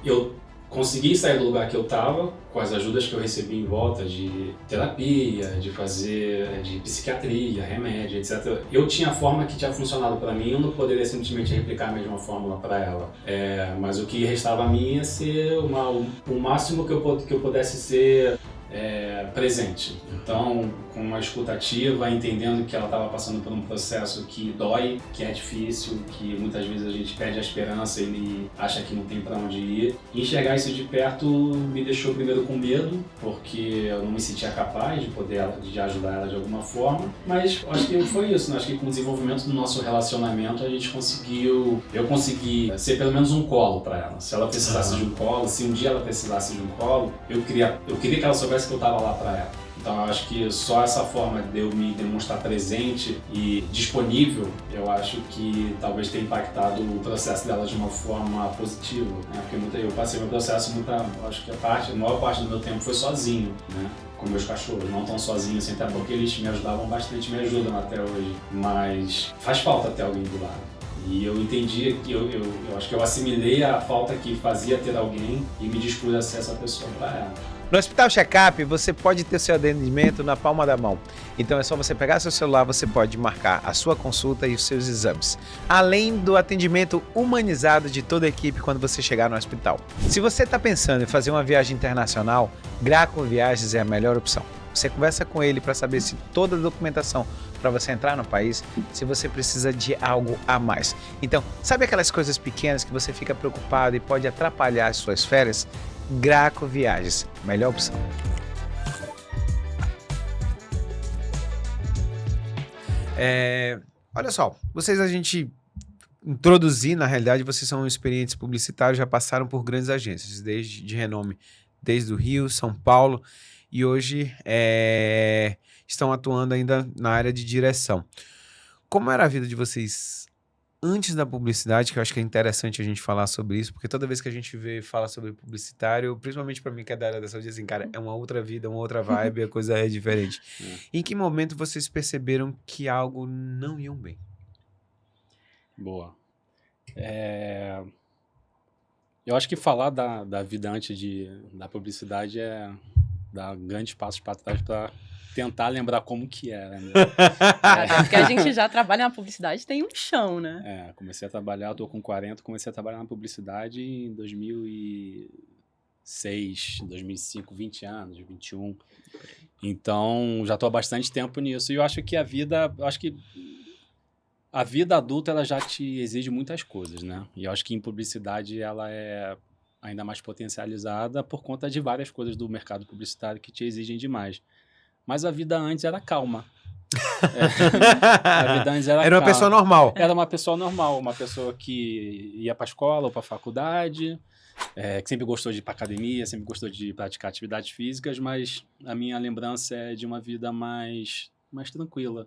Eu consegui sair do lugar que eu estava, com as ajudas que eu recebi em volta de terapia, de psiquiatria, remédio, etc. Eu tinha a forma que tinha funcionado para mim, eu não poderia simplesmente replicar a mesma fórmula para ela. Mas o que restava a mim ia ser o máximo que eu pudesse ser presente. Então, com uma escutativa, entendendo que ela estava passando por um processo que dói, que é difícil, que muitas vezes a gente perde a esperança e acha que não tem para onde ir. E enxergar isso de perto me deixou primeiro com medo, porque eu não me sentia capaz de ajudar ela de alguma forma. Mas acho que foi isso, né? Acho que com o desenvolvimento do nosso relacionamento eu consegui ser pelo menos um colo para ela. Se ela precisasse de um colo, se um dia ela precisasse de um colo, eu queria que ela soubesse que eu estava lá para ela. Então eu acho que só essa forma de eu me demonstrar presente e disponível, eu acho que talvez tenha impactado o processo dela de uma forma positiva, né? Porque eu passei meu processo acho que a maior parte do meu tempo foi sozinho, né? Com meus cachorros, não tão sozinho assim, até porque eles me ajudavam bastante, me ajudam até hoje, mas faz falta ter alguém do lado. E eu entendi, eu acho que eu assimilei a falta que fazia ter alguém e me dispus a ser essa pessoa para ela. No Hospital Checkup, você pode ter seu atendimento na palma da mão. Então é só você pegar seu celular, você pode marcar a sua consulta e os seus exames. Além do atendimento humanizado de toda a equipe quando você chegar no hospital. Se você está pensando em fazer uma viagem internacional, Graco Viagens é a melhor opção. Você conversa com ele para saber se toda a documentação para você entrar no país, se você precisa de algo a mais. Então, sabe aquelas coisas pequenas que você fica preocupado e pode atrapalhar as suas férias? Graco Viagens, melhor opção. Olha só, a gente introduzir, na realidade, vocês são experientes publicitários, já passaram por grandes agências, de renome, desde o Rio, São Paulo, e hoje estão atuando ainda na área de direção. Como era a vida de vocês antes da publicidade, que eu acho que é interessante a gente falar sobre isso, porque toda vez que a gente fala sobre publicitário, principalmente para mim que é da área da saúde, assim, cara, é uma outra vida, uma outra vibe, a coisa é diferente. Em que momento vocês perceberam que algo não ia bem? Boa. Eu acho que falar da vida antes da publicidade dar grandes passos para trás para tentar lembrar como que era, né? Porque a gente já trabalha na publicidade, tem um chão, né? Comecei a trabalhar, eu tô com 40, comecei a trabalhar na publicidade em 2006, 2005, 20 anos, 21. Então, já tô há bastante tempo nisso. E eu acho que a vida adulta, ela já te exige muitas coisas, né? E eu acho que em publicidade ela é ainda mais potencializada por conta de várias coisas do mercado publicitário que te exigem demais. Mas a vida antes era calma. A vida antes era uma pessoa normal. Era uma pessoa normal, uma pessoa que ia para a escola ou para a faculdade, que sempre gostou de ir para academia, sempre gostou de praticar atividades físicas, mas a minha lembrança é de uma vida mais tranquila.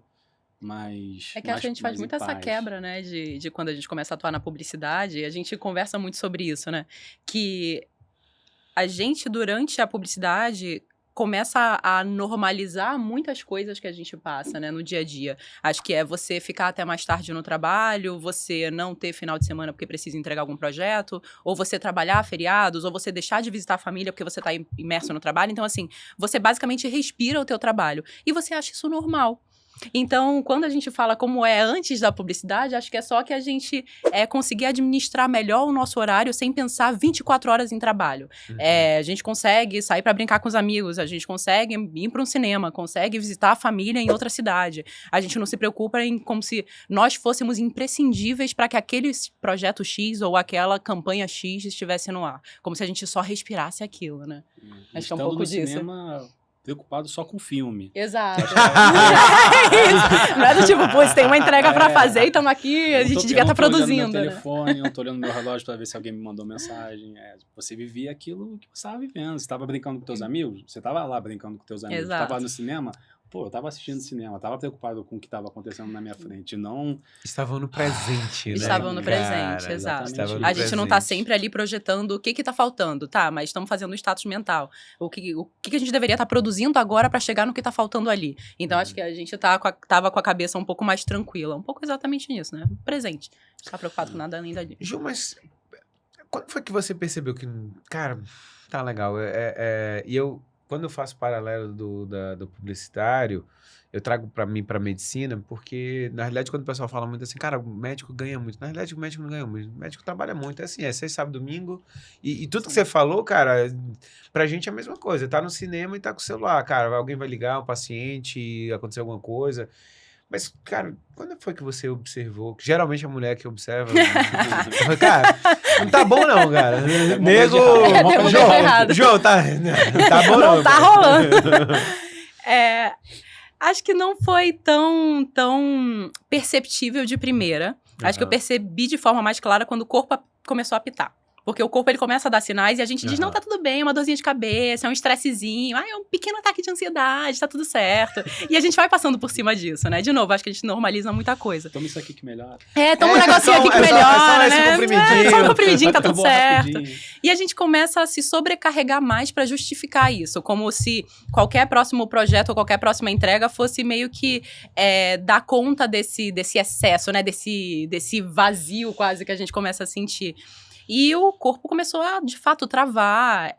É que acho que a gente faz muito essa quebra, né, de quando a gente começa a atuar na publicidade, a gente conversa muito sobre isso, né, que a gente, durante a publicidade, começa a normalizar muitas coisas que a gente passa, né, no dia a dia. Acho que é você ficar até mais tarde no trabalho, você não ter final de semana porque precisa entregar algum projeto, ou você trabalhar feriados, ou você deixar de visitar a família porque você está imerso no trabalho. Então, assim, você basicamente respira o teu trabalho. E você acha isso normal. Então, quando a gente fala como é antes da publicidade, acho que é só que a gente conseguir administrar melhor o nosso horário sem pensar 24 horas em trabalho. A gente consegue sair para brincar com os amigos, a gente consegue ir para um cinema, consegue visitar a família em outra cidade. A gente não se preocupa como se nós fôssemos imprescindíveis para que aquele projeto X ou aquela campanha X estivesse no ar. Como se a gente só respirasse aquilo, né? Acho que é um pouco disso. Cinema, preocupado só com filme. Exato. Não é do tipo, putz, tem uma entrega pra fazer e estamos aqui, a gente devia estar produzindo. Eu não tô olhando meu telefone, eu não tô olhando meu relógio pra ver se alguém me mandou mensagem. Você vivia aquilo que você estava vivendo. Você estava brincando com teus amigos, você estava lá brincando com teus amigos. Você estava no cinema, eu estava assistindo cinema, estava preocupado com o que estava acontecendo na minha frente, não... Estavam no presente, né? Estavam no presente, exato. A gente não está sempre ali projetando o que está faltando, tá? Mas estamos fazendo um status mental. O que a gente deveria estar produzindo agora para chegar no que está faltando ali. Então, acho que a gente estava com a cabeça um pouco mais tranquila. Um pouco exatamente nisso, né? Presente. Não está preocupado com nada além dali. Ju, mas Quando foi que você percebeu que, cara, tá legal? E quando eu faço paralelo do publicitário, eu trago para mim, para medicina, porque, na realidade, quando o pessoal fala muito assim, cara, o médico ganha muito. Na realidade, o médico não ganha muito. O médico trabalha muito. É assim, é sexta, sábado, domingo. E tudo que você falou, cara, pra gente é a mesma coisa. Tá no cinema e tá com o celular, cara. Alguém vai ligar, um paciente, aconteceu alguma coisa. Mas, cara, quando foi que você observou? Que geralmente é a mulher que observa. Cara, não tá bom não, cara. Nego... João, tá bom não. Não tá rolando. Acho que não foi tão perceptível de primeira. Acho que eu percebi de forma mais clara quando o corpo começou a apitar. Porque o corpo, ele começa a dar sinais e a gente diz, não, tá tudo bem, é uma dorzinha de cabeça, é um estressezinho, é um pequeno ataque de ansiedade, tá tudo certo. E a gente vai passando por cima disso, né? De novo, acho que a gente normaliza muita coisa. Toma isso aqui que melhora. Toma um negocinho aqui que melhora, né? Só um comprimidinho, tá tudo certo. E a gente começa a se sobrecarregar mais pra justificar isso, como se qualquer próximo projeto ou qualquer próxima entrega fosse meio que dar conta desse excesso, né? Desse vazio quase que a gente começa a sentir. E o corpo começou a, de fato, travar.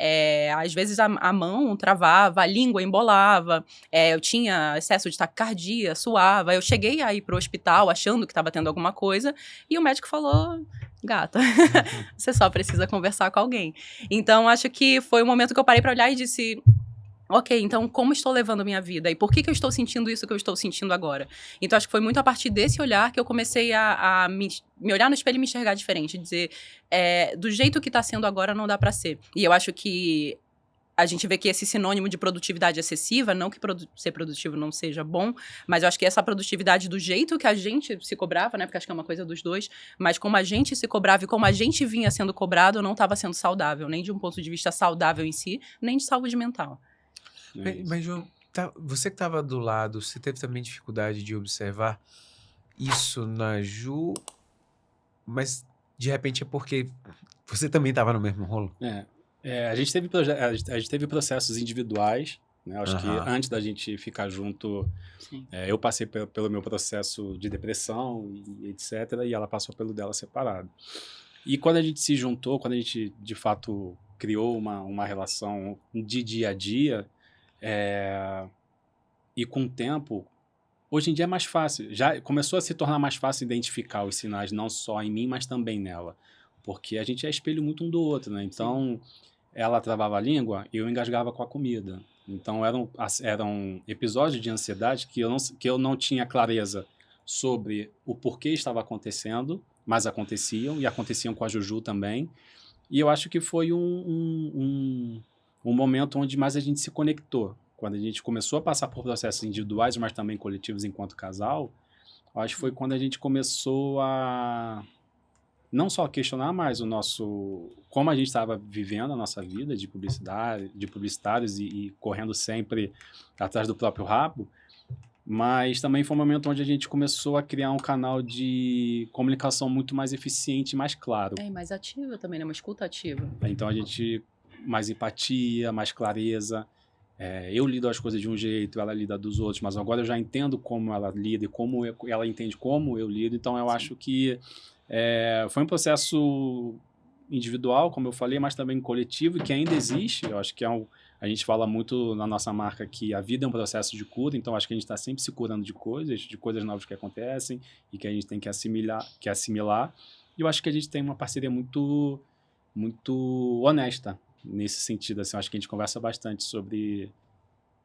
Às vezes a mão travava, a língua embolava. Eu tinha excesso de taquicardia, suava. Eu cheguei a ir pro hospital achando que estava tendo alguma coisa. E o médico falou, gata, você só precisa conversar com alguém. Então, acho que foi um momento que eu parei para olhar e disse... Ok, então como estou levando a minha vida? E por que eu estou sentindo isso que eu estou sentindo agora? Então, acho que foi muito a partir desse olhar que eu comecei a me olhar no espelho e me enxergar diferente. Dizer, do jeito que está sendo agora, não dá para ser. E eu acho que a gente vê que esse sinônimo de produtividade excessiva, não que ser produtivo não seja bom, mas eu acho que essa produtividade do jeito que a gente se cobrava, né? Porque acho que é uma coisa dos dois, mas como a gente se cobrava e como a gente vinha sendo cobrado, não estava sendo saudável, nem de um ponto de vista saudável em si, nem de saúde mental. Mas, João, você que estava do lado, você teve também dificuldade de observar isso na Ju, mas de repente é porque você também estava no mesmo rolo? A gente teve processos individuais, né? Acho que antes da gente ficar junto, eu passei pelo meu processo de depressão e etc, e ela passou pelo dela separado. E quando a gente se juntou, quando a gente de fato criou uma relação de dia a dia, e com o tempo, hoje em dia é mais fácil. Já começou a se tornar mais fácil identificar os sinais, não só em mim, mas também nela. Porque a gente é espelho muito um do outro, né? Então, ela travava a língua e eu engasgava com a comida. Então, eram episódios de ansiedade que eu não tinha clareza sobre o porquê estava acontecendo, mas aconteciam, e aconteciam com a Juju também. E eu acho que foi um momento onde mais a gente se conectou. Quando a gente começou a passar por processos individuais, mas também coletivos enquanto casal, acho que foi quando a gente começou a não só questionar mais como a gente estava vivendo a nossa vida de publicitários e correndo sempre atrás do próprio rabo, mas também foi um momento onde a gente começou a criar um canal de comunicação muito mais eficiente e mais claro. E mais ativa também, né? Uma escuta ativa. Então a gente... mais empatia, mais clareza. Eu lido as coisas de um jeito, ela lida dos outros, mas agora eu já entendo como ela lida e como ela entende como eu lido. Então, eu acho que foi um processo individual, como eu falei, mas também coletivo, e que ainda existe. Eu acho que a gente fala muito na nossa marca que a vida é um processo de cura, então acho que a gente está sempre se curando de coisas novas que acontecem e que a gente tem que assimilar. E eu acho que a gente tem uma parceria muito honesta nesse sentido, assim. Eu acho que a gente conversa bastante sobre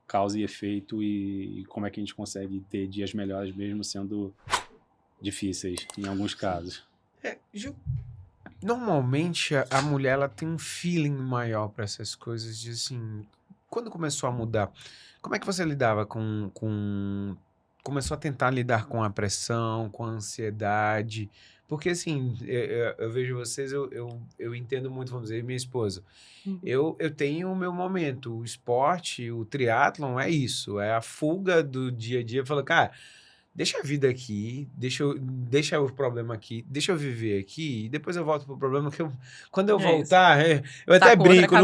causa e efeito e como é que a gente consegue ter dias melhores mesmo sendo difíceis em alguns casos. Normalmente a mulher ela tem um feeling maior para essas coisas de assim, quando começou a mudar, como é que você lidava começou a tentar lidar com a pressão, com a ansiedade? Porque, assim, eu vejo vocês, eu entendo muito, vamos dizer, minha esposa. Eu tenho o meu momento. O esporte, o triatlon é isso. É a fuga do dia a dia. Eu falo, cara, deixa a vida aqui, deixa o problema aqui, deixa eu viver aqui, e depois eu volto pro problema, que quando eu voltar, eu até brinco,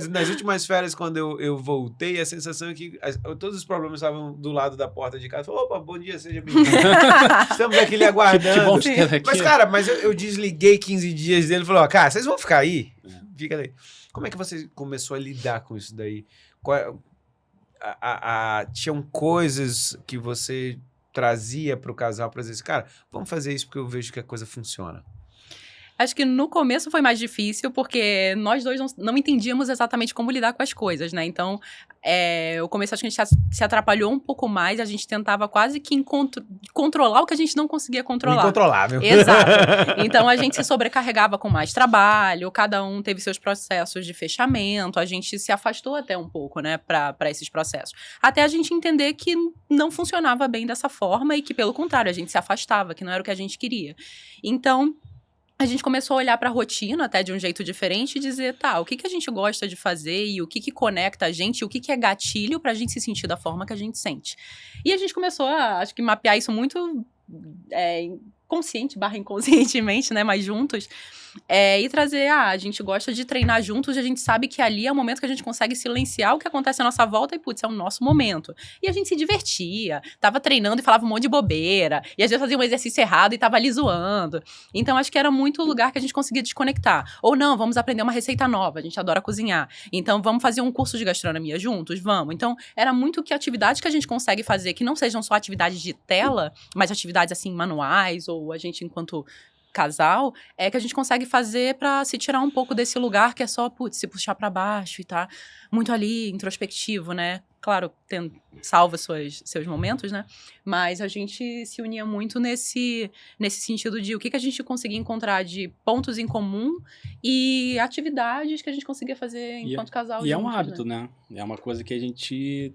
nas últimas férias, quando eu voltei, a sensação é que todos os problemas estavam do lado da porta de casa. Opa, bom dia, seja bem-vindo. Estamos aqui lhe aguardando. Que bom te ter aqui. Mas, cara, eu desliguei 15 dias dele e falou, cara, vocês vão ficar aí? Fica aí. Como é que você começou a lidar com isso daí? Tinham coisas que você trazia para o casal para dizer assim, cara, vamos fazer isso porque eu vejo que a coisa funciona. Acho que no começo foi mais difícil, porque nós dois não entendíamos exatamente como lidar com as coisas, né? Então, o começo acho que a gente se atrapalhou um pouco mais, a gente tentava quase que controlar o que a gente não conseguia controlar. Incontrolável. Exato. Então, a gente se sobrecarregava com mais trabalho, cada um teve seus processos de fechamento, a gente se afastou até um pouco, né, para esses processos. Até a gente entender que não funcionava bem dessa forma e que, pelo contrário, a gente se afastava, que não era o que a gente queria. Então, a gente começou a olhar para a rotina até de um jeito diferente e dizer, tá, o que a gente gosta de fazer e o que conecta a gente, o que é gatilho para a gente se sentir da forma que a gente sente. E a gente começou a, acho que, mapear isso muito consciente / inconscientemente, né, mas juntos, e trazer, a gente gosta de treinar juntos e a gente sabe que ali é o momento que a gente consegue silenciar o que acontece à nossa volta e, putz, é o nosso momento. E a gente se divertia, tava treinando e falava um monte de bobeira, e às vezes fazia um exercício errado e tava ali zoando. Então, acho que era muito o lugar que a gente conseguia desconectar. Ou não, vamos aprender uma receita nova, a gente adora cozinhar. Então, vamos fazer um curso de gastronomia juntos? Vamos. Então, era muito que atividades que a gente consegue fazer, que não sejam só atividades de tela, mas atividades, assim, manuais, ou a gente, enquanto casal, que a gente consegue fazer pra se tirar um pouco desse lugar que é só, putz, se puxar pra baixo e tá muito ali, introspectivo, né? Claro, salva seus momentos, né? Mas a gente se unia muito nesse sentido de o que a gente conseguia encontrar de pontos em comum e atividades que a gente conseguia fazer enquanto casal. E juntos, é um hábito, né? É uma coisa que a gente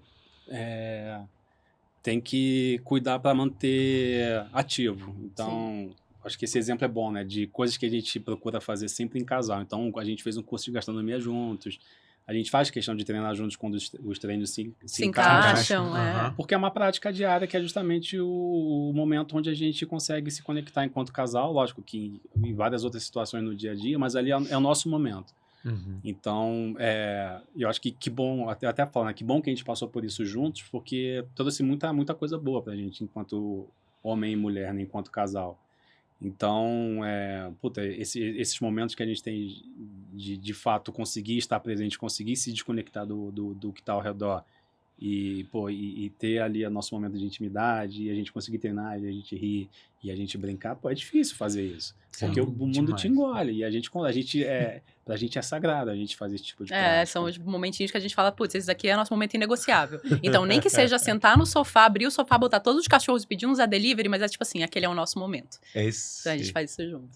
tem que cuidar para manter ativo. Então, acho que esse exemplo é bom, né? De coisas que a gente procura fazer sempre em casal. Então, a gente fez um curso de gastronomia juntos. A gente faz questão de treinar juntos quando os treinos se encaixam. Porque é uma prática diária que é justamente o momento onde a gente consegue se conectar enquanto casal. Lógico que em várias outras situações no dia a dia, mas ali é o nosso momento. Então, eu acho que bom, até falando, que bom que a gente passou por isso juntos, porque trouxe muita coisa boa pra gente enquanto homem e mulher, né, enquanto casal. Então, esses momentos que a gente tem de fato conseguir estar presente, conseguir se desconectar do que está ao redor e ter ali o nosso momento de intimidade, e a gente conseguir treinar, e a gente rir, e a gente brincar, é difícil fazer isso. Porque o mundo te engole, e pra gente é sagrado a gente fazer esse tipo de prática. São os momentinhos que a gente fala, putz, esse aqui é nosso momento inegociável. Então, nem que seja sentar no sofá, abrir o sofá, botar todos os cachorros e pedir uns a delivery, mas é tipo assim, aquele é o nosso momento. Então, a gente faz isso junto.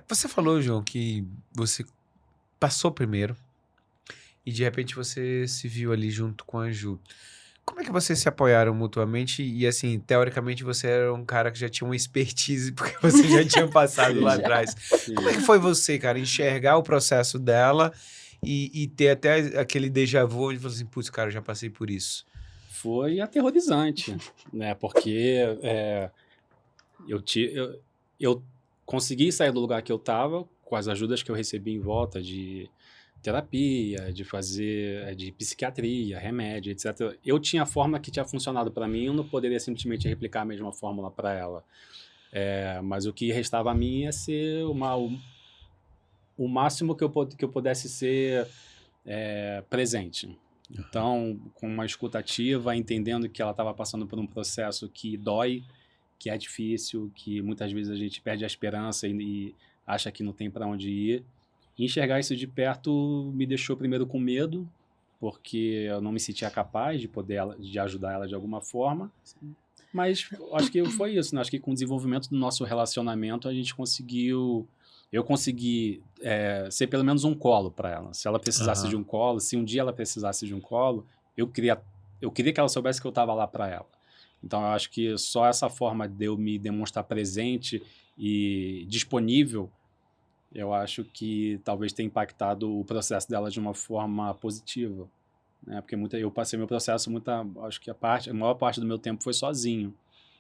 Você falou, João, que você passou primeiro e de repente você se viu ali junto com a Ju. Como é que vocês se apoiaram mutuamente? E assim, teoricamente você era um cara que já tinha uma expertise, porque você já tinha passado lá atrás. Como é que foi você, cara, enxergar o processo dela e ter até aquele déjà vu de falar assim, putz, cara, eu já passei por isso? Foi aterrorizante, né? Porque eu consegui sair do lugar que eu estava com as ajudas que eu recebi em volta de terapia, de psiquiatria, remédio, etc. Eu tinha a fórmula que tinha funcionado para mim, eu não poderia simplesmente replicar a mesma fórmula para ela. Mas o que restava a mim ia ser o máximo que eu pudesse ser presente. Então, com uma escuta ativa, entendendo que ela estava passando por um processo que dói, que é difícil, que muitas vezes a gente perde a esperança e acha que não tem para onde ir. Enxergar isso de perto me deixou primeiro com medo, porque eu não me sentia capaz de ajudar ela de alguma forma. Sim. Mas acho que foi isso, né? Acho que com o desenvolvimento do nosso relacionamento eu consegui ser pelo menos um colo para ela. Se ela precisasse de um colo, se um dia ela precisasse de um colo, eu queria que ela soubesse que eu estava lá para ela. Então eu acho que só essa forma de eu me demonstrar presente e disponível, eu acho que talvez tenha impactado o processo dela de uma forma positiva, né? Porque eu passei meu processo acho que a maior parte do meu tempo foi sozinho.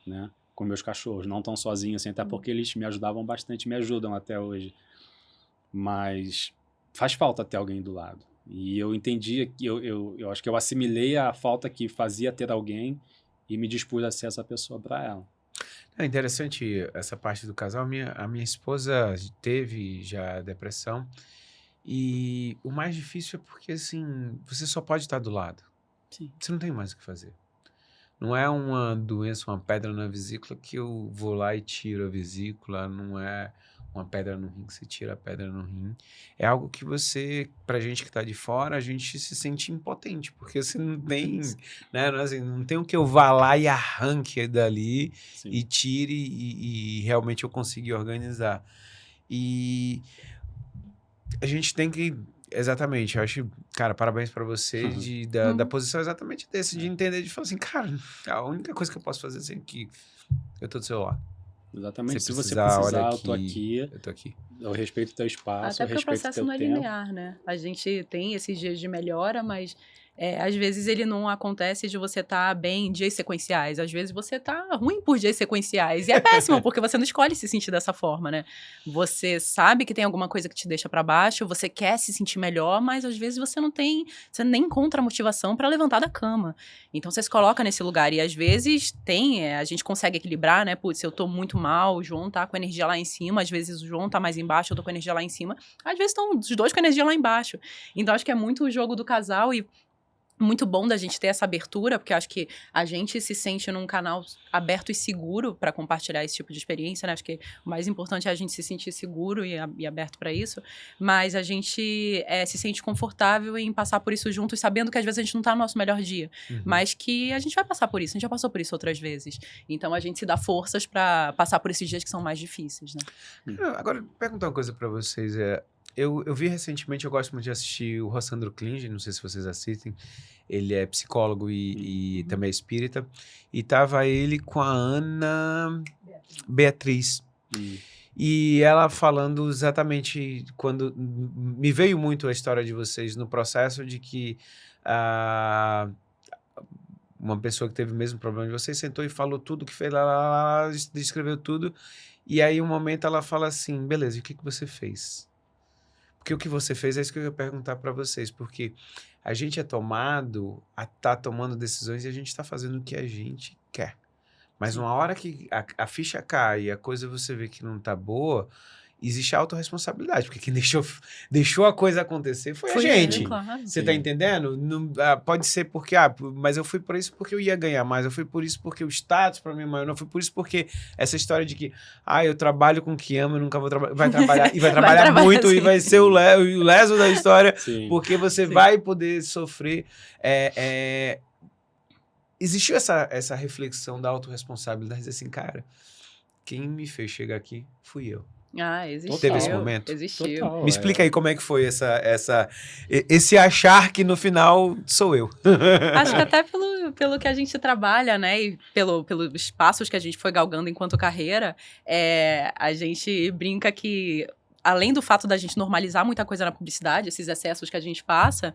né? Com meus cachorros, não tão sozinho assim, até porque eles me ajudavam bastante, me ajudam até hoje. Mas faz falta ter alguém do lado. E eu entendi, eu acho que eu assimilei a falta que fazia ter alguém e me dispus a ser essa pessoa para ela. É interessante essa parte do casal. A minha esposa teve já depressão e o mais difícil é porque, assim, você só pode estar do lado. Sim. Você não tem mais o que fazer. Não é uma doença, uma pedra na vesícula que eu vou lá e tiro a vesícula, não é uma pedra no rim que você tira a pedra no rim. É algo que você, pra gente que tá de fora, a gente se sente impotente, porque você não tem, né, não tem o que eu vá lá e arranque dali Sim. e tire e realmente eu conseguir organizar. E a gente tem que, exatamente, eu acho, cara, parabéns pra você da posição exatamente desse, de entender, de falar assim, cara, a única coisa que eu posso fazer é que eu tô do seu lado. Exatamente. Se você olha precisar, aqui, eu tô aqui. Eu tô aqui. Eu respeito o teu espaço, Até eu porque o respeito o processo teu não é tempo. linear, né? A gente tem esses dias de melhora, mas às vezes ele não acontece de você estar bem em dias sequenciais. Às vezes você tá ruim por dias sequenciais. E é péssimo, porque você não escolhe se sentir dessa forma, né? Você sabe que tem alguma coisa que te deixa pra baixo, você quer se sentir melhor, mas às vezes você nem encontra motivação pra levantar da cama. Então você se coloca nesse lugar. E às vezes a gente consegue equilibrar, né? Putz, eu tô muito mal, o João tá com a energia lá em cima, às vezes o João tá mais embaixo, eu tô com a energia lá em cima. Às vezes estão os dois com a energia lá embaixo. Então acho que é muito o jogo do casal e muito bom da gente ter essa abertura, porque acho que a gente se sente num canal aberto e seguro para compartilhar esse tipo de experiência, né? Acho que o mais importante é a gente se sentir seguro e aberto para isso, mas a gente se sente confortável em passar por isso juntos, sabendo que às vezes a gente não tá no nosso melhor dia, mas que a gente vai passar por isso, a gente já passou por isso outras vezes. Então a gente se dá forças para passar por esses dias que são mais difíceis, né? Agora, perguntar uma coisa para vocês, eu vi recentemente, eu gosto muito de assistir o Rossandro Klinge, não sei se vocês assistem, ele é psicólogo e também é espírita, e tava ele com a Ana Beatriz. E ela falando exatamente quando me veio muito a história de vocês no processo de que uma pessoa que teve o mesmo problema de vocês sentou e falou tudo que fez, lá, descreveu tudo, e aí um momento ela fala assim, beleza, e o que você fez? Porque o que você fez é isso que eu ia perguntar para vocês, porque a gente é tomado a estar tomando decisões e a gente está fazendo o que a gente quer. Mas uma hora que a ficha cai e a coisa você vê que não tá boa, existe a autorresponsabilidade, porque quem deixou a coisa acontecer foi a gente. Claro. Você tá entendendo? Não, pode ser porque, mas eu fui por isso porque eu ia ganhar mais, eu fui por isso porque o status para mim é maior, não fui por isso porque essa história de que, eu trabalho com o que amo e nunca vou trabalhar, vai trabalhar, e vai trabalhar muito, e vai ser o leso da história, porque você vai poder sofrer. Existiu essa reflexão da autorresponsabilidade, assim, cara, quem me fez chegar aqui fui eu. Existiu. Teve esse momento? Existiu. Total, me explica aí como é que foi esse achar que no final sou eu. Acho que até pelo que a gente trabalha, né, e pelos passos que a gente foi galgando enquanto carreira, a gente brinca que, além do fato da gente normalizar muita coisa na publicidade, esses excessos que a gente passa,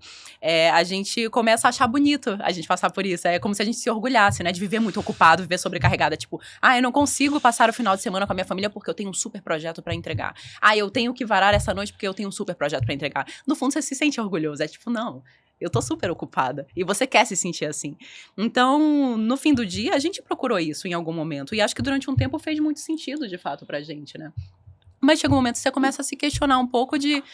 a gente começa a achar bonito a gente passar por isso. É como se a gente se orgulhasse, né? De viver muito ocupado, viver sobrecarregada. Tipo, eu não consigo passar o final de semana com a minha família porque eu tenho um super projeto pra entregar. Eu tenho que varar essa noite porque eu tenho um super projeto pra entregar. No fundo, você se sente orgulhoso. É tipo, não, eu tô super ocupada. E você quer se sentir assim. Então, no fim do dia, a gente procurou isso em algum momento. E acho que durante um tempo fez muito sentido, de fato, pra gente, né? Mas chega um momento que você começa a se questionar um pouco de,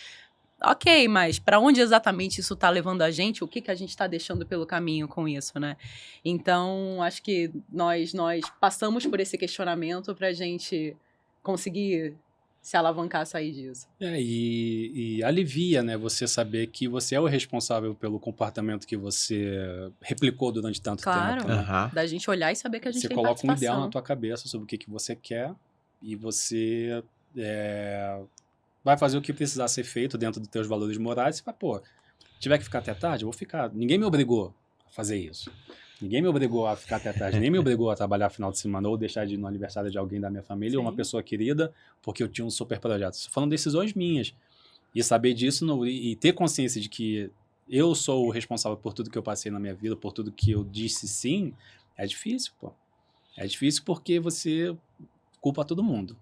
ok, mas para onde exatamente isso está levando a gente? O que a gente está deixando pelo caminho com isso, né? Então, acho que nós passamos por esse questionamento para a gente conseguir se alavancar a sair disso. E alivia, né? Você saber que você é o responsável pelo comportamento que você replicou durante tanto tempo. Claro, da gente olhar e saber que a gente você tem coloca participação. Um ideal na tua cabeça sobre o que você quer e você vai fazer o que precisar ser feito dentro dos teus valores morais. Você vai, tiver que ficar até tarde, eu vou ficar. Ninguém me obrigou a fazer isso. Ninguém me obrigou a ficar até tarde, nem me obrigou a trabalhar final de semana ou deixar de ir no aniversário de alguém da minha família ou uma pessoa querida porque eu tinha um super projeto. Isso foram decisões minhas. E saber disso e ter consciência de que eu sou o responsável por tudo que eu passei na minha vida, por tudo que eu disse sim, é difícil, É difícil porque você culpa todo mundo.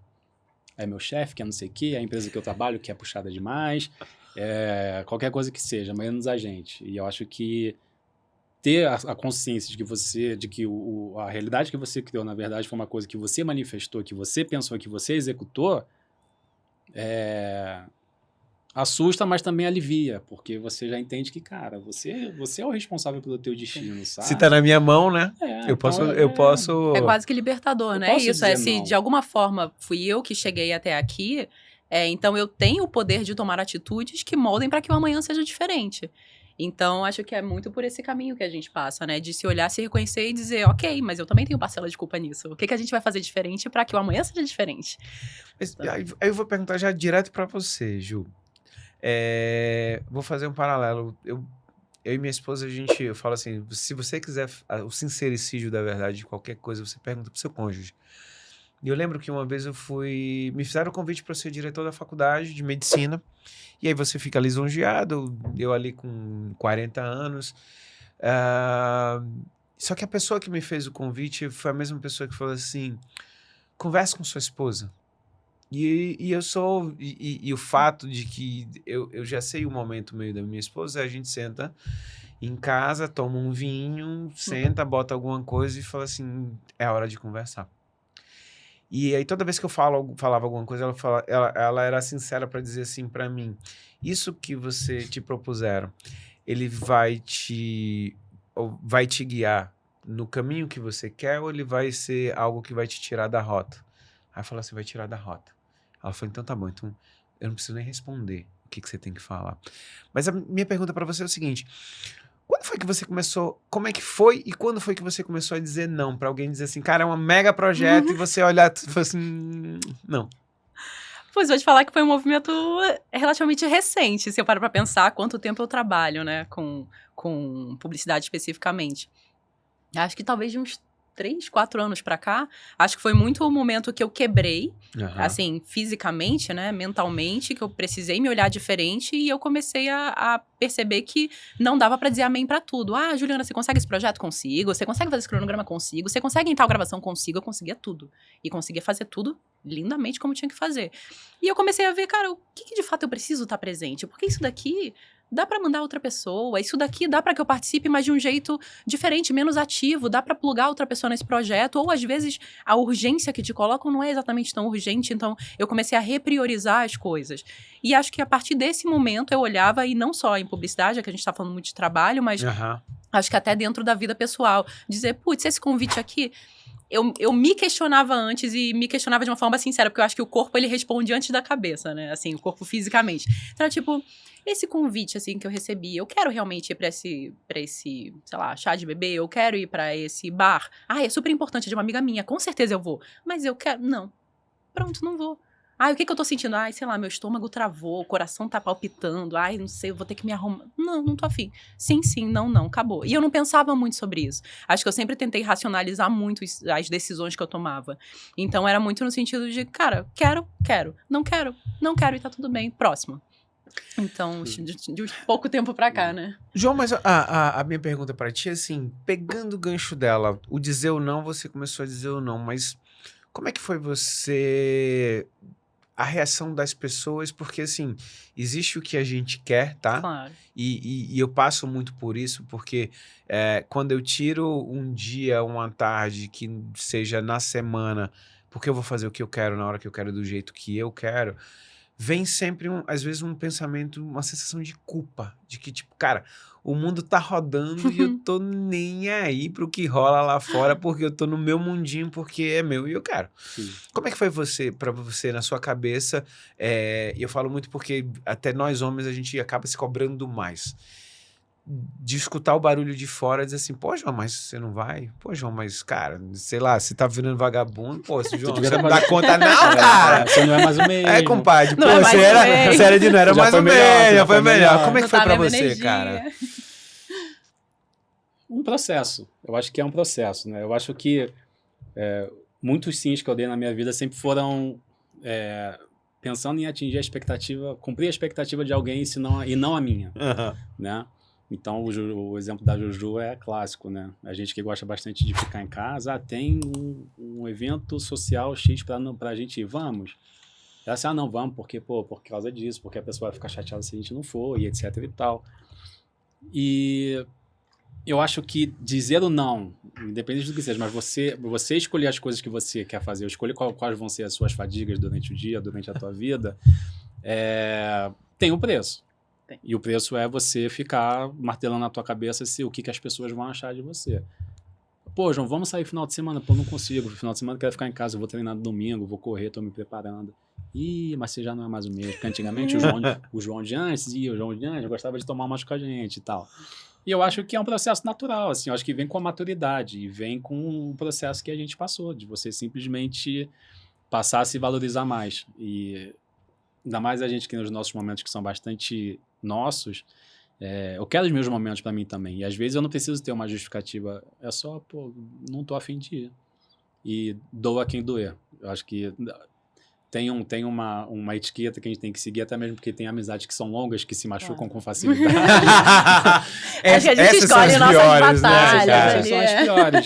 É meu chefe, que é não sei o quê, é a empresa que eu trabalho, que é puxada demais, qualquer coisa que seja, menos a gente. E eu acho que ter a consciência de que a realidade que você criou, na verdade, foi uma coisa que você manifestou, que você pensou, que você executou, assusta, mas também alivia, porque você já entende que, cara, você é o responsável pelo teu destino, sabe? Se tá na minha mão, né? Eu posso... É quase que libertador, né? Isso, se de alguma forma fui eu que cheguei até aqui, então eu tenho o poder de tomar atitudes que moldem para que o amanhã seja diferente. Então, acho que é muito por esse caminho que a gente passa, né? De se olhar, se reconhecer e dizer, ok, mas eu também tenho parcela de culpa nisso. O que a gente vai fazer diferente para que o amanhã seja diferente? Aí eu vou perguntar já direto para você, Ju. Vou fazer um paralelo. Eu e minha esposa, eu falo assim, se você quiser o sincericídio da verdade de qualquer coisa, você pergunta pro seu cônjuge. E eu lembro que uma vez me fizeram o convite para ser diretor da faculdade de medicina, e aí você fica lisonjeado, eu ali com 40 anos. Só que a pessoa que me fez o convite foi a mesma pessoa que falou assim, converse com sua esposa. E o fato de que eu já sei o momento meio da minha esposa, a gente senta em casa, toma um vinho, senta, bota alguma coisa e fala assim, é hora de conversar. E aí toda vez que eu falava alguma coisa, ela era sincera para dizer assim para mim, isso que você te propuseram, ele vai te guiar no caminho que você quer ou ele vai ser algo que vai te tirar da rota? Aí eu falei assim, vai tirar da rota. Ela falou, então tá bom, então eu não preciso nem responder o que você tem que falar. Mas a minha pergunta para você é o seguinte, quando foi que você começou, como é que foi e quando foi que você começou a dizer não para alguém dizer assim, cara, é um mega projeto e você olhar e falar assim, não. Pois, vou te falar que foi um movimento relativamente recente, se eu paro pra pensar quanto tempo eu trabalho, né, com publicidade especificamente. Acho que talvez de uns 3, 4 anos pra cá, acho que foi muito o momento que eu quebrei, assim, fisicamente, né, mentalmente, que eu precisei me olhar diferente e eu comecei a perceber que não dava pra dizer amém pra tudo. Ah, Juliana, você consegue esse projeto? Consigo. Você consegue fazer esse cronograma? Consigo. Você consegue em tal gravação? Consigo. Eu conseguia tudo. E conseguia fazer tudo lindamente como tinha que fazer. E eu comecei a ver, cara, o que de fato eu preciso estar presente? Porque isso daqui dá pra mandar outra pessoa, isso daqui dá pra que eu participe, mas de um jeito diferente, menos ativo, dá pra plugar outra pessoa nesse projeto, ou às vezes a urgência que te colocam não é exatamente tão urgente, então eu comecei a repriorizar as coisas. E acho que a partir desse momento eu olhava, e não só em publicidade, que a gente tá falando muito de trabalho, mas acho que até dentro da vida pessoal, dizer, putz, esse convite aqui, eu me questionava antes e me questionava de uma forma sincera, porque eu acho que o corpo, ele responde antes da cabeça, né? Assim, o corpo fisicamente. Então, tipo, esse convite, assim, que eu recebi, eu quero realmente ir pra esse, sei lá, chá de bebê, eu quero ir pra esse bar. Ah, é super importante, é de uma amiga minha, com certeza eu vou. Mas eu quero... Não. Pronto, não vou. Ai, o que eu tô sentindo? Ai, sei lá, meu estômago travou, o coração tá palpitando. Ai, não sei, eu vou ter que me arrumar. Não tô afim. Sim, não, acabou. E eu não pensava muito sobre isso. Acho que eu sempre tentei racionalizar muito as decisões que eu tomava. Então, era muito no sentido de, cara, quero. Não quero e tá tudo bem. Próximo. Então, de pouco tempo pra cá, né? João, mas a minha pergunta pra ti é assim, pegando o gancho dela, o dizer ou não, você começou a dizer ou não, mas como é que foi a reação das pessoas, porque assim, existe o que a gente quer, tá? Claro. E eu passo muito por isso, porque quando eu tiro um dia, uma tarde, que seja na semana, porque eu vou fazer o que eu quero, na hora que eu quero, do jeito que eu quero, vem sempre, às vezes, um pensamento, uma sensação de culpa, de que, tipo, cara, o mundo tá rodando e eu tô nem aí pro que rola lá fora, porque eu tô no meu mundinho, porque é meu e eu quero. Sim. Como é que foi pra você, na sua cabeça? E eu falo muito porque até nós homens, a gente acaba se cobrando mais. De escutar o barulho de fora e dizer assim, pô, João, mas você não vai? Pô, João, mas, cara, sei lá, você tá virando vagabundo, pô, João, você não dá conta não, cara. Você não é mais o mesmo. Compadre, pô, você não era mais o mesmo, já foi melhor. Como é que foi pra você, cara? Um processo. Eu acho que é um processo, né? Eu acho que muitos sims que eu dei na minha vida sempre foram pensando em atingir a expectativa, cumprir a expectativa de alguém e não a minha, né? Então, o exemplo da Juju é clássico, né? A gente que gosta bastante de ficar em casa, tem um evento social X pra gente ir, vamos? Ela assim, não, vamos, porque, por causa disso, porque a pessoa vai ficar chateada se a gente não for, e etc e tal. E eu acho que dizer o não, independente do que seja, mas você escolher as coisas que você quer fazer, escolher quais vão ser as suas fadigas durante o dia, durante a tua vida, tem um preço. Tem. E o preço é você ficar martelando na tua cabeça o que as pessoas vão achar de você. Pô, João, vamos sair final de semana? Pô, não consigo. Final de semana eu quero ficar em casa, eu vou treinar no domingo, vou correr, tô me preparando. Ih, mas você já não é mais o mesmo. Porque antigamente o João de antes gostava de tomar umas com a gente e tal. E eu acho que é um processo natural, assim, eu acho que vem com a maturidade e vem com o processo que a gente passou, de você simplesmente passar a se valorizar mais. E ainda mais a gente que nos nossos momentos que são bastante nossos, eu quero os meus momentos pra mim também. E às vezes eu não preciso ter uma justificativa, é só, pô, não tô a fim de ir. E doa quem doer. Eu acho que tem uma etiqueta que a gente tem que seguir, até mesmo porque tem amizades que são longas, que se machucam com facilidade. Acho que a gente escolhe nossas piores, batalhas. né, Essas são as piores.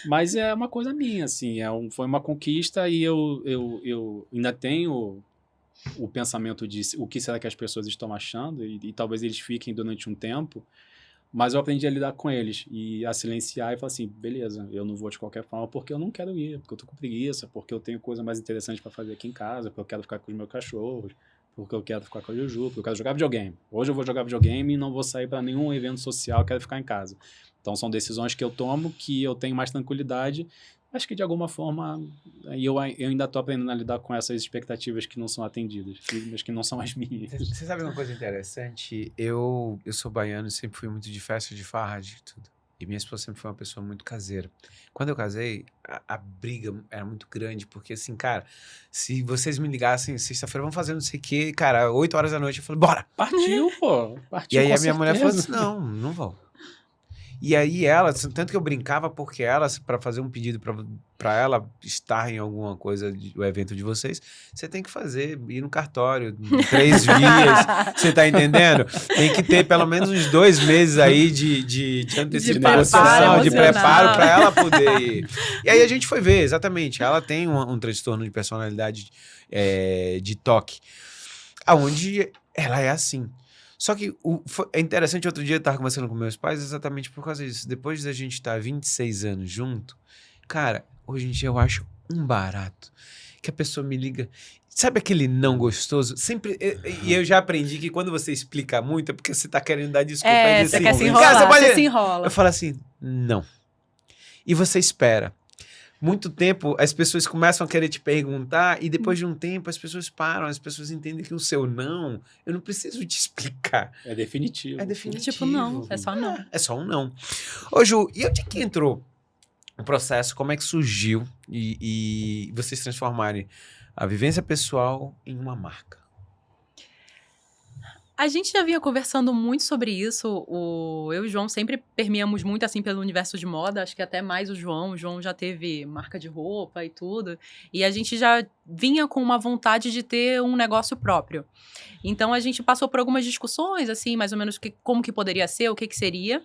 Mas é uma coisa minha, assim. Foi uma conquista e eu ainda tenho o pensamento de o que será que as pessoas estão achando e talvez eles fiquem durante um tempo, mas eu aprendi a lidar com eles e a silenciar e falar assim, beleza, eu não vou de qualquer forma porque eu não quero ir, porque eu tô com preguiça, porque eu tenho coisa mais interessante para fazer aqui em casa, porque eu quero ficar com os meus cachorros, porque eu quero ficar com a Juju, porque eu quero jogar videogame. Hoje eu vou jogar videogame e não vou sair para nenhum evento social, eu quero ficar em casa. Então são decisões que eu tomo, que eu tenho mais tranquilidade. Acho que de alguma forma eu ainda estou aprendendo a lidar com essas expectativas que não são atendidas, mas que não são as minhas. Você sabe uma coisa interessante? Eu sou baiano e sempre fui muito de festa, de farra, de tudo. E minha esposa sempre foi uma pessoa muito caseira. Quando eu casei, a briga era muito grande, porque assim, cara, se vocês me ligassem sexta-feira, vamos fazer não sei o quê, cara, 8 horas da noite, eu falei, bora! Partiu, pô! Partiu, e aí com a minha mulher falou certeza. assim, não vou. E aí ela, tanto que eu brincava porque ela, para fazer um pedido para ela estar em alguma coisa, o evento de vocês, você tem que ir no cartório, 3 vias, você tá entendendo? Tem que ter pelo menos uns 2 meses aí de antecipação, de preparo para ela poder ir. E aí a gente foi ver, exatamente, ela tem um transtorno de personalidade de toque, aonde ela é assim. Só que é interessante, outro dia eu tava conversando com meus pais exatamente por causa disso. Depois da gente estar 26 anos junto, cara, hoje em dia eu acho um barato que a pessoa me liga. Sabe aquele não gostoso? Sempre. E eu já aprendi que quando você explica muito é porque você tá querendo dar desculpa. Você quer se enrolar, você se enrola. Eu falo assim, não. E você espera. Muito tempo, as pessoas começam a querer te perguntar e depois de um tempo as pessoas param, as pessoas entendem que o seu não, eu não preciso te explicar. É definitivo. É definitivo. Tipo, não, é só não. É só um não. Ô, Ju, e onde que entrou o processo? Como é que surgiu e vocês transformarem a vivência pessoal em uma marca? A gente já vinha conversando muito sobre isso, eu e o João sempre permeamos muito assim pelo universo de moda, acho que até mais o João já teve marca de roupa e tudo, e a gente já vinha com uma vontade de ter um negócio próprio. Então a gente passou por algumas discussões, assim, mais ou menos como que poderia ser, o que seria.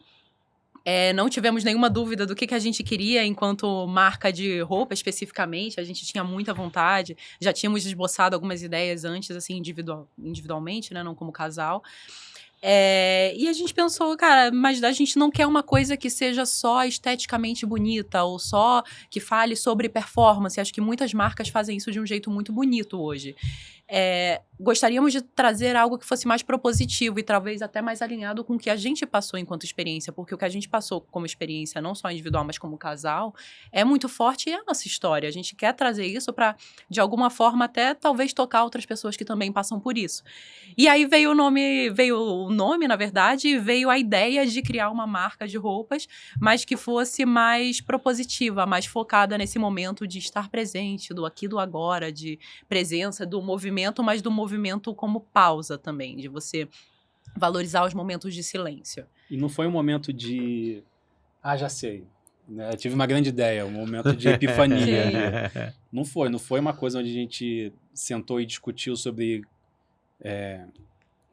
Não tivemos nenhuma dúvida do que a gente queria enquanto marca de roupa especificamente, a gente tinha muita vontade, já tínhamos esboçado algumas ideias antes, assim, individualmente, né, não como casal. E a gente pensou, cara, mas a gente não quer uma coisa que seja só esteticamente bonita ou só que fale sobre performance. Acho que muitas marcas fazem isso de um jeito muito bonito hoje. Gostaríamos de trazer algo que fosse mais propositivo e talvez até mais alinhado com o que a gente passou enquanto experiência, porque o que a gente passou como experiência, não só individual, mas como casal, é muito forte e é a nossa história. A gente quer trazer isso para, de alguma forma, até talvez tocar outras pessoas que também passam por isso. E aí veio o nome, na verdade, e veio a ideia de criar uma marca de roupas, mas que fosse mais propositiva, mais focada nesse momento de estar presente, do aqui, do agora, de presença, do movimento, mas do movimento como pausa também, de você valorizar os momentos de silêncio. E não foi um momento de, já sei, né? Eu tive uma grande ideia, um momento de epifania. Não foi uma coisa onde a gente sentou e discutiu sobre,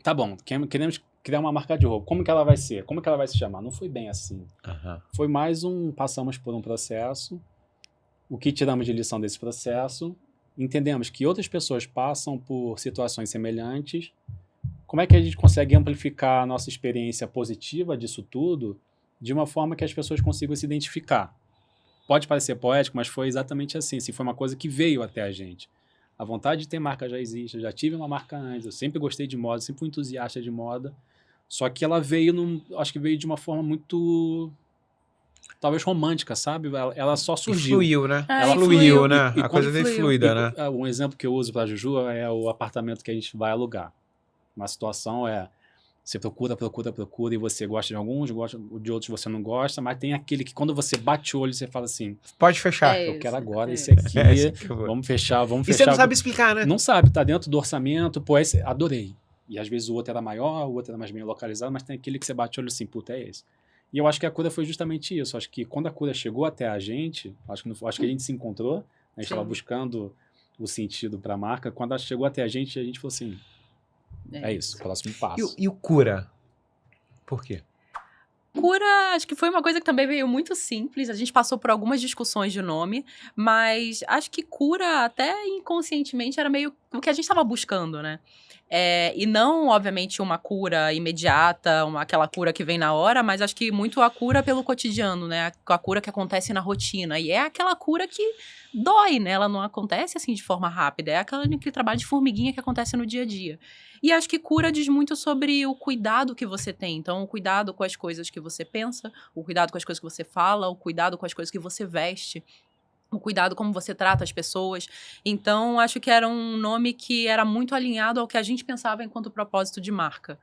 tá bom, criar uma marca de roupa. Como que ela vai ser? Como que ela vai se chamar? Não foi bem assim. Foi mais passamos por um processo, o que tiramos de lição desse processo, entendemos que outras pessoas passam por situações semelhantes. Como é que a gente consegue amplificar a nossa experiência positiva disso tudo de uma forma que as pessoas consigam se identificar? Pode parecer poético, mas foi exatamente assim. Foi uma coisa que veio até a gente. A vontade de ter marca já existe, eu já tive uma marca antes, eu sempre gostei de moda, sempre fui entusiasta de moda, só que ela veio, acho que veio de uma forma muito, talvez romântica, sabe? Ela só surgiu. Fluiu, né? Ah, ela fluiu, né? A coisa veio fluida, né? Um exemplo que eu uso para a Juju é o apartamento que a gente vai alugar. Uma situação você procura e você gosta de alguns, gosta de outros você não gosta, mas tem aquele que quando você bate o olho você fala assim, pode fechar. Eu quero agora esse aqui, vamos fechar. E você não sabe explicar, né? Não sabe, tá dentro do orçamento, pô, esse, adorei. E às vezes o outro era maior, o outro era mais bem localizado, mas tem aquele que você bate o olho assim, puta, é esse. E eu acho que a cura foi justamente isso. Acho que quando a cura chegou até a gente, acho que a gente se encontrou, a gente estava buscando o sentido para a marca. Quando ela chegou até a gente falou assim, é isso, próximo passo. E o cura? Por quê? Cura, acho que foi uma coisa que também veio muito simples. A gente passou por algumas discussões de nome, mas acho que cura, até inconscientemente, era meio o que a gente estava buscando, né? E não, obviamente, uma cura imediata, aquela cura que vem na hora, mas acho que muito a cura pelo cotidiano, né? A cura que acontece na rotina. E é aquela cura que dói, né? Ela não acontece assim de forma rápida. É aquele trabalho de formiguinha que acontece no dia a dia. E acho que cura diz muito sobre o cuidado que você tem. Então, o cuidado com as coisas que você pensa, o cuidado com as coisas que você fala, o cuidado com as coisas que você veste, o cuidado como você trata as pessoas. Então, acho que era um nome que era muito alinhado ao que a gente pensava enquanto propósito de marca.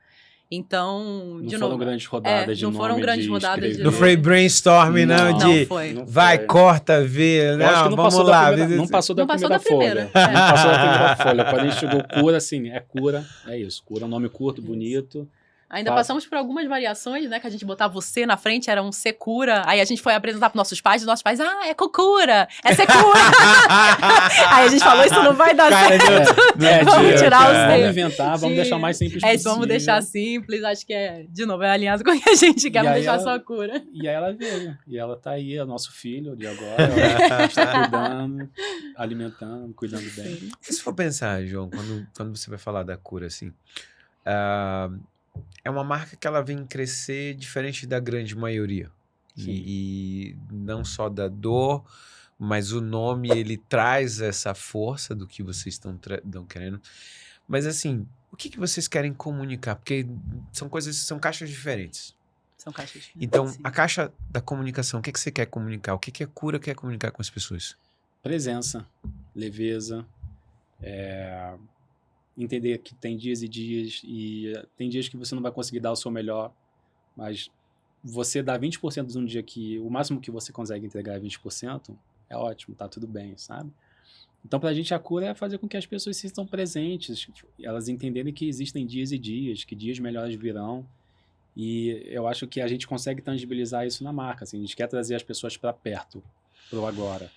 Então, de novo... Não foram grandes rodadas de nome. Não foram grandes rodadas de Não foi brainstorm, não, de... Não foi. Vai, corta, vê. Não, acho que não vamos passou lá. Não passou da primeira folha. Não passou da primeira folha. Quando a gente chegou cura, assim, cura, é isso. Cura é um nome curto, bonito. Ainda passamos por algumas variações, né? Que a gente botava você na frente, era um Secura. Aí a gente foi apresentar para nossos pais, e nossos pais, é Cocura, é Secura. Aí a gente falou, isso não vai dar certo. Vamos tirar os Vamos inventar, vamos deixar mais simples possível. Vamos deixar simples, acho que de novo, é alinhado com o que a gente quer, não deixar só cura. E aí ela veio, e ela tá aí, é o nosso filho de agora, ela está cuidando, alimentando, cuidando bem. Se for pensar, João, quando você vai falar da cura, assim... é uma marca que ela vem crescer diferente da grande maioria. E não só da dor, mas o nome, ele traz essa força do que vocês estão querendo. Mas assim, o que vocês querem comunicar? Porque são caixas diferentes. São caixas diferentes. Então, a caixa da comunicação, o que você quer comunicar? O que a cura quer comunicar com as pessoas? Presença, leveza, entender que tem dias e dias, e tem dias que você não vai conseguir dar o seu melhor, mas você dá 20% de um dia que o máximo que você consegue entregar é 20%, é ótimo, tá tudo bem, sabe? Então, pra gente, a cura é fazer com que as pessoas se sintam presentes, elas entenderem que existem dias e dias, que dias melhores virão, e eu acho que a gente consegue tangibilizar isso na marca, assim, a gente quer trazer as pessoas para perto, pro agora,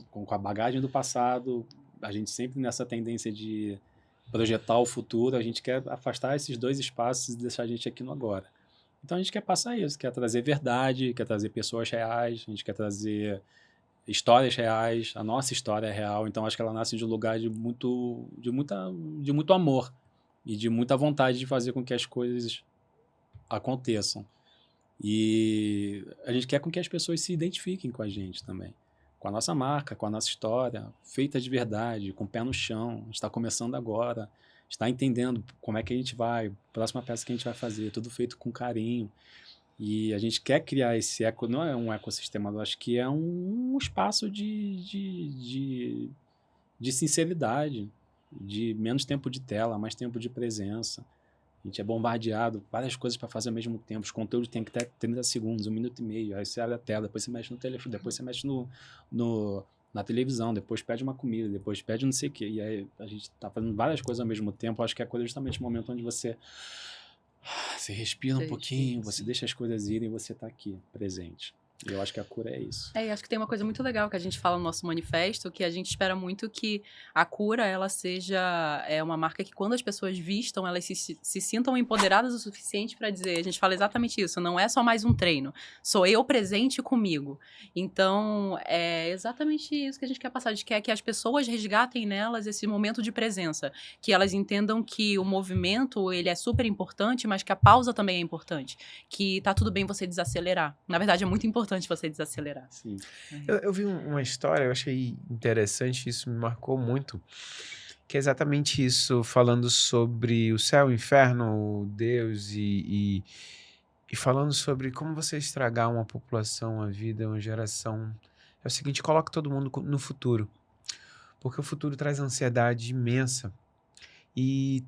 com a bagagem do passado. A gente sempre nessa tendência de projetar o futuro, a gente quer afastar esses dois espaços e deixar a gente aqui no agora. Então a gente quer passar isso, quer trazer verdade, quer trazer pessoas reais, a gente quer trazer histórias reais, a nossa história é real, então acho que ela nasce de um lugar de muito amor e de muita vontade de fazer com que as coisas aconteçam. E a gente quer com que as pessoas se identifiquem com a gente também. Com a nossa marca, com a nossa história, feita de verdade, com o pé no chão, está começando agora, está entendendo como é que a gente vai, próxima peça que a gente vai fazer, tudo feito com carinho. E a gente quer criar esse não é um ecossistema, eu acho que é um espaço de sinceridade, de menos tempo de tela, mais tempo de presença. A gente é bombardeado, várias coisas para fazer ao mesmo tempo. Os conteúdos tem que ter 30 segundos, 1 minuto e meio. Aí você abre a tela, depois você mexe no telefone, depois você mexe na televisão, depois pede uma comida, depois pede não sei o quê. E aí a gente tá fazendo várias coisas ao mesmo tempo. Acho que é justamente o momento onde você respira um pouquinho, você deixa as coisas irem e você tá aqui, presente. E eu acho que a cura é isso. E acho que tem uma coisa muito legal que a gente fala no nosso manifesto, que a gente espera muito que a cura, ela seja uma marca que quando as pessoas vistam, elas se sintam empoderadas o suficiente para dizer, a gente fala exatamente isso, não é só mais um treino, sou eu presente comigo. Então, é exatamente isso que a gente quer passar, a gente quer que as pessoas resgatem nelas esse momento de presença, que elas entendam que o movimento, ele é super importante, mas que a pausa também é importante, que tá tudo bem você desacelerar. Na verdade, é muito importante você desacelerar. Sim. Eu vi uma história, eu achei interessante, isso me marcou muito, que é exatamente isso, falando sobre o céu, o inferno, Deus e falando sobre como você estragar uma população, uma vida, uma geração. É o seguinte, coloca todo mundo no futuro, porque o futuro traz ansiedade imensa. E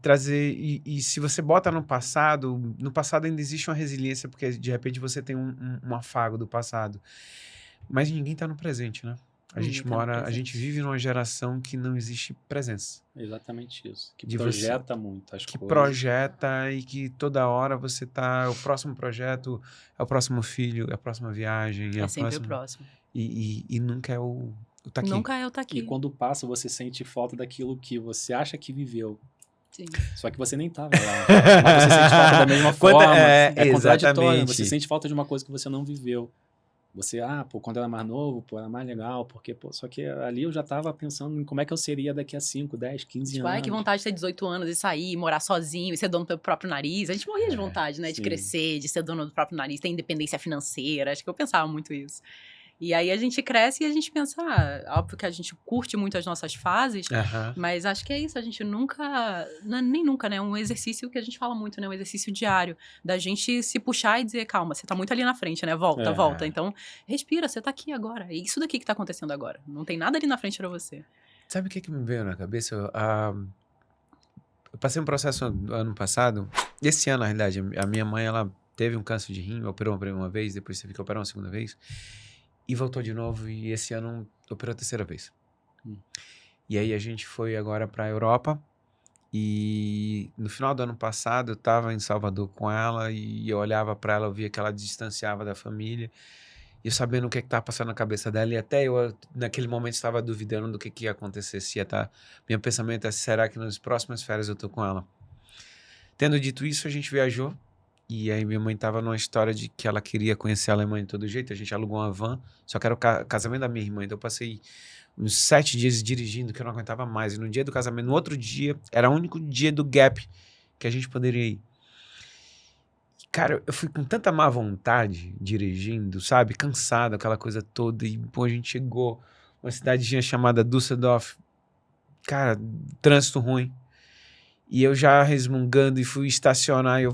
se você bota no passado ainda existe uma resiliência, porque de repente você tem um afago do passado. Mas ninguém tá no presente, né? A gente vive numa geração que não existe presença. Exatamente isso. Que projeta muito as coisas. Que projeta e que toda hora você tá... O próximo projeto é o próximo filho, é a próxima viagem. É sempre o próximo. E nunca é o tá aqui. Nunca é o tá aqui. E quando passa, você sente falta daquilo que você acha que viveu. Sim. Só que você nem tava lá. Mas você sente falta da mesma forma. É contraditório. Você sente falta de uma coisa que você não viveu. Você, quando eu era mais novo, era mais legal, porque, só que ali eu já tava pensando em como é que eu seria daqui a 5, 10, 15 anos. Que vontade de ter 18 anos e sair, morar sozinho e ser dono do próprio nariz. A gente morria de vontade, né? Sim. De crescer, de ser dono do próprio nariz, ter independência financeira. Acho que eu pensava muito isso. E aí a gente cresce e a gente pensa, óbvio que a gente curte muito as nossas fases, mas acho que é isso, a gente nunca, nem nunca, né? Um exercício que a gente fala muito, né? Um exercício diário, da gente se puxar e dizer, calma, você tá muito ali na frente, né? Volta. Então, respira, você tá aqui agora. É isso daqui que tá acontecendo agora. Não tem nada ali na frente pra você. Sabe o que me veio na cabeça? Eu passei um processo ano passado, esse ano, na realidade, a minha mãe, ela teve um câncer de rim, operou uma vez, depois teve que operar uma segunda vez. E voltou de novo, e esse ano operou a terceira vez. E aí a gente foi agora pra Europa, e no final do ano passado eu tava em Salvador com ela, e eu olhava pra ela, eu via que ela distanciava da família, e eu sabendo o que tava passando na cabeça dela, e até eu naquele momento estava duvidando do que ia acontecer, se ia estar... Meu pensamento é, será que nas próximas férias eu tô com ela? Tendo dito isso, a gente viajou, e aí minha mãe tava numa história de que ela queria conhecer a Alemanha de todo jeito, a gente alugou uma van, só que era o casamento da minha irmã, então eu passei uns 7 dias dirigindo, que eu não aguentava mais, e no dia do casamento, no outro dia, era o único dia do gap que a gente poderia ir. E, cara, eu fui com tanta má vontade dirigindo, sabe, cansado, aquela coisa toda, e a gente chegou uma cidadezinha chamada Düsseldorf, cara, trânsito ruim. E eu já resmungando e fui estacionar, eu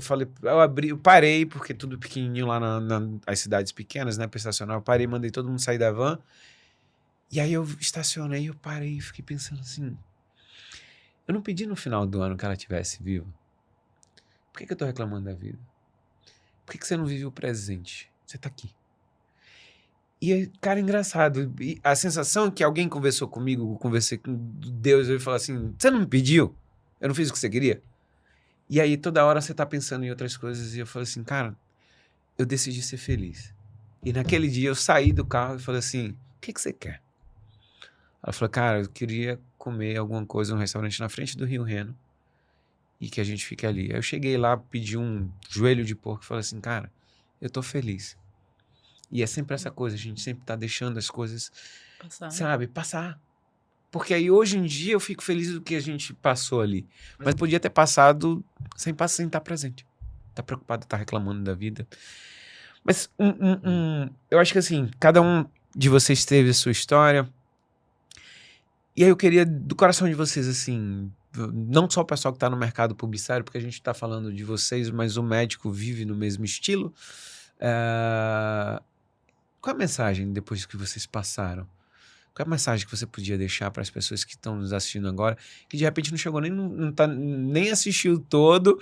parei, porque tudo pequenininho lá nas cidades pequenas, né, pra estacionar, eu parei, mandei todo mundo sair da van, e aí eu estacionei, eu parei e fiquei pensando assim, eu não pedi no final do ano que ela estivesse viva, por que eu tô reclamando da vida? Por que você não vive o presente? Você tá aqui. E, cara, engraçado, e a sensação que alguém conversou comigo, conversei com Deus, eu falei assim, você não me pediu? Eu não fiz o que você queria? E aí, toda hora você tá pensando em outras coisas. E eu falei assim, cara, eu decidi ser feliz. E naquele dia eu saí do carro e falei assim, o que você quer? Ela falou, cara, eu queria comer alguma coisa num restaurante na frente do Rio Reno e que a gente fique ali. Aí eu cheguei lá, pedi um joelho de porco e falei assim, cara, eu tô feliz. E é sempre essa coisa, a gente sempre tá deixando as coisas, passar. Porque aí, hoje em dia, eu fico feliz do que a gente passou ali. Mas podia ter passado sem estar presente. Tá preocupado, tá reclamando da vida. Mas eu acho que, assim, cada um de vocês teve a sua história. E aí eu queria, do coração de vocês, assim, não só o pessoal que tá no mercado publicitário, porque a gente tá falando de vocês, mas o médico vive no mesmo estilo. Qual a mensagem depois que vocês passaram? Qual é a mensagem que você podia deixar para as pessoas que estão nos assistindo agora, que de repente não chegou nem assistiu todo,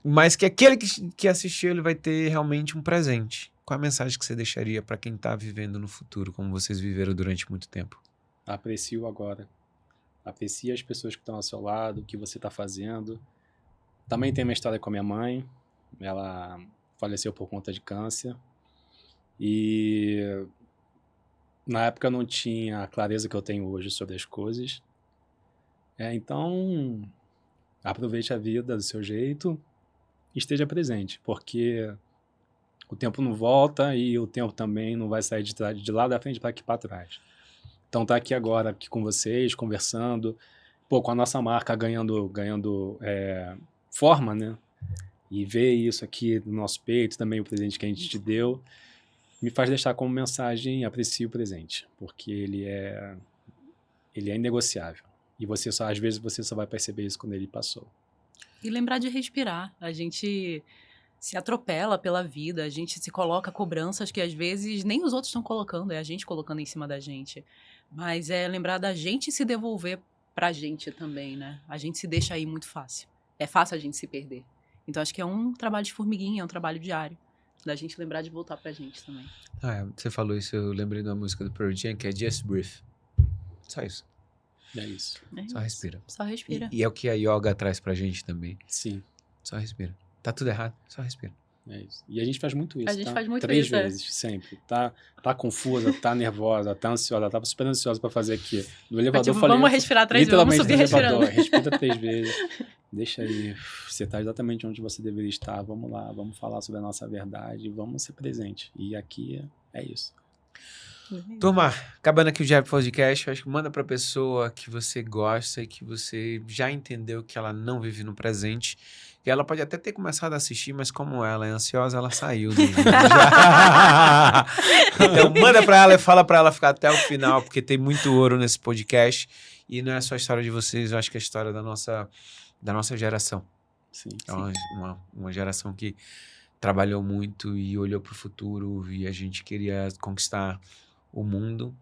mas que aquele que assistiu, ele vai ter realmente um presente? Qual é a mensagem que você deixaria para quem está vivendo no futuro, como vocês viveram durante muito tempo? Aprecie o agora. Aprecie as pessoas que estão ao seu lado, o que você está fazendo. Também tem uma história com a minha mãe. Ela faleceu por conta de câncer. E na época eu não tinha a clareza que eu tenho hoje sobre as coisas. Então, aproveite a vida do seu jeito e esteja presente, porque o tempo não volta e o tempo também não vai sair de lá da frente para aqui para trás. Então tá aqui agora, aqui com vocês, conversando, com a nossa marca ganhando forma, né? E ver isso aqui no nosso peito, também o presente que a gente te deu, me faz deixar como mensagem: aprecie o presente, porque ele é inegociável. E às vezes você só vai perceber isso quando ele passou. E lembrar de respirar. A gente se atropela pela vida, a gente se coloca cobranças que às vezes nem os outros estão colocando, é a gente colocando em cima da gente. Mas é lembrar da gente se devolver pra gente também, né? A gente se deixa aí muito fácil. É fácil a gente se perder. Então acho que é um trabalho de formiguinha, é um trabalho diário. Da gente lembrar de voltar pra gente também. Você falou isso, eu lembrei de uma música do Pearl Jam que é Just Breathe. Só isso. É isso. Só respira. Só respira. E é o que a yoga traz pra gente também. Sim. Só respira. Tá tudo errado, só respira. É isso. E a gente faz muito isso, A gente faz muito 3 isso, vezes, sempre. Tá confusa, tá nervosa, tá ansiosa, tá super ansiosa pra fazer aqui. No elevador eu falei... Vamos respirar 3 vezes, vamos subir respirando. Respira 3 vezes. Deixa aí. Você tá exatamente onde você deveria estar. Vamos lá, vamos falar sobre a nossa verdade, vamos ser presente. E aqui é isso. Turma, acabando aqui o Jab Podcast, eu acho que manda pra pessoa que você gosta e que você já entendeu que ela não vive no presente. E ela pode até ter começado a assistir, mas como ela é ansiosa, ela saiu do vídeo já. Então manda pra ela e fala pra ela ficar até o final, porque tem muito ouro nesse podcast. E não é só a história de vocês, eu acho que é a história da nossa geração. Sim. É uma geração que trabalhou muito e olhou pro futuro e a gente queria conquistar o mundo.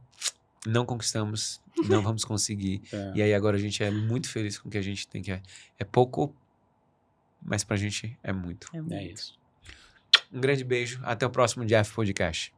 Não conquistamos, não vamos conseguir. E aí agora a gente é muito feliz com o que a gente tem, que é pouco, mas pra gente é muito. É isso. Um grande beijo, até o próximo Jeff Podcast.